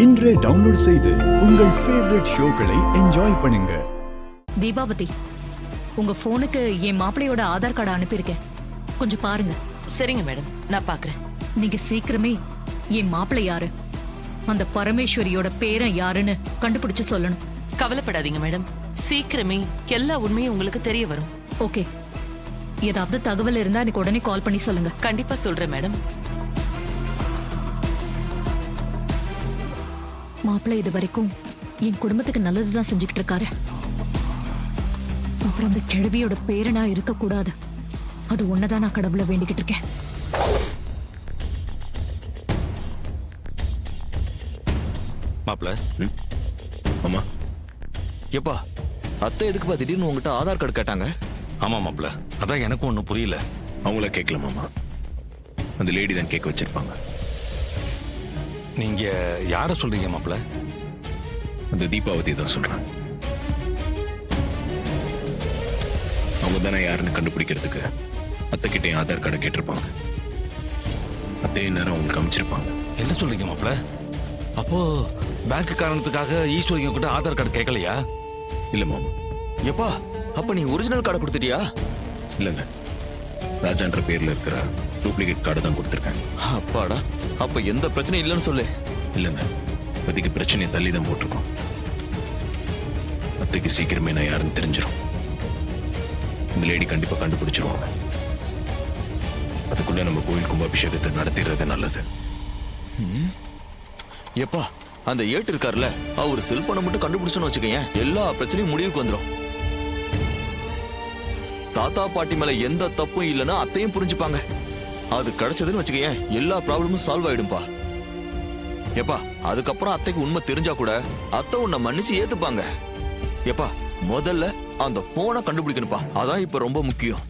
இன்றே டவுன்லோட் செய்து உங்கள் ஃபேவரட் ஷோக்களை என்ஜாய் பண்ணுங்க. தீபாவதி, உங்க போனுக்கு என் மாப்பிள்ளையோட ஆதார் கார்டு அனுப்பியிருக்கேன், கொஞ்சம் பாருங்க. சரிங்க மேடம், நான் பாக்குறேன். நீங்க சீக்கிரமே என் மாப்பிள்ளை யாரு, அந்த பரமேஸ்வரியோட பேரன் யாருன்னு கண்டுபிடிச்சு சொல்லணும். கவலைப்படாதீங்க மேடம், சீக்கிரமே எல்லா உண்மையும் உங்களுக்கு தெரிய வரும். ஓகே, ஏதாவது தகவல் இருந்தா எனக்கு உடனே கால் பண்ணி சொல்லுங்க. கண்டிப்பா சொல்றேன் மேடம். மாப்பிள்ளை இது வரைக்கும் என் குடும்பத்துக்கு நல்லதுதான் செஞ்சுக்கிட்டு இருக்காரு. அப்புறம் அந்த கிழவியோட பேரனா இருக்க கூடாது, அது ஒன்னதான் நான் கடவுளை வேண்டிக்கிட்டு இருக்கேன். மாப்பிள, ஆமா. எப்பா அத்தை எதுக்குப்பா திடீர்னு உங்ககிட்ட ஆதார் கார்டு கேட்டாங்க? ஆமா மாப்பிள, அதான் எனக்கும் ஒன்றும் புரியல. அவங்கள கேட்கல மாமா, அந்த லேடி தான் கேட்க வச்சிருப்பாங்க. நீங்க யார சொல்றீங்க மாப்பிள? அந்த தீபாவதி தான் சொல்றேன். அவங்க தானே யாருன்னு கண்டுபிடிக்கிறதுக்கு அத்தை கிட்டே ஆதார் கார்டு கேட்டிருப்பாங்க. அத்தையே நேரம் அவங்களுக்கு அமைச்சிருப்பாங்க. என்ன சொல்றீங்க மாப்பிள? அப்போ பேங்க் காரணத்துக்காக ஈஸ்வரிங்க கிட்ட ஆதார் கார்டு கேட்கலையா? இல்ல மாமா. எப்பா, அப்ப நீ ஒரிஜினல் கார்டை கொடுத்துட்டியா? இல்லைங்க, ராஜான்ற பேர்ல இருக்கிற டூப்ளிகேட் கார்டு தான் கொடுத்துருக்கேன். அப்பாடா, அப்ப எந்த பிரச்சனையும் இல்லைன்னு சொல்லு. இல்லைங்க, இப்போதைக்கு பிரச்சனையை தள்ளி தான் போட்டிருக்கோம். அத்தைக்கு சீக்கிரமே நான் யாருன்னு தெரிஞ்சிடும். இந்த லேடி கண்டிப்பா கண்டுபிடிச்சிருவாங்க. அதுக்குள்ள நம்ம கோயில் கும்பாபிஷேகத்தை நடத்திடுறது நல்லது. எப்பா, அந்த ஏட்டு இருக்காருல்ல, அவர் செல்போனை மட்டும் கண்டுபிடிச்சோன்னு வச்சுக்கோங்க, எல்லா பிரச்சனையும் முடிவுக்கு வந்துடும். தாத்தா பாட்டி மேல எந்த தப்பும் இல்லைன்னா அத்தையும் புரிஞ்சுப்பாங்க. அது கிடைச்சதுன்னு வச்சுக்கோங்க, எல்லா ப்ராப்ளமும் சால்வ் ஆயிடும்பா. எப்பா, அதுக்கப்புறம் அத்தைக்கு உண்மை தெரிஞ்சா கூட அத்தை உன்னை மன்னிச்சு ஏத்துப்பாங்க. எப்பா, முதல்ல அந்த போனை கண்டுபிடிக்கணும்பா, அதான் இப்ப ரொம்ப முக்கியம்.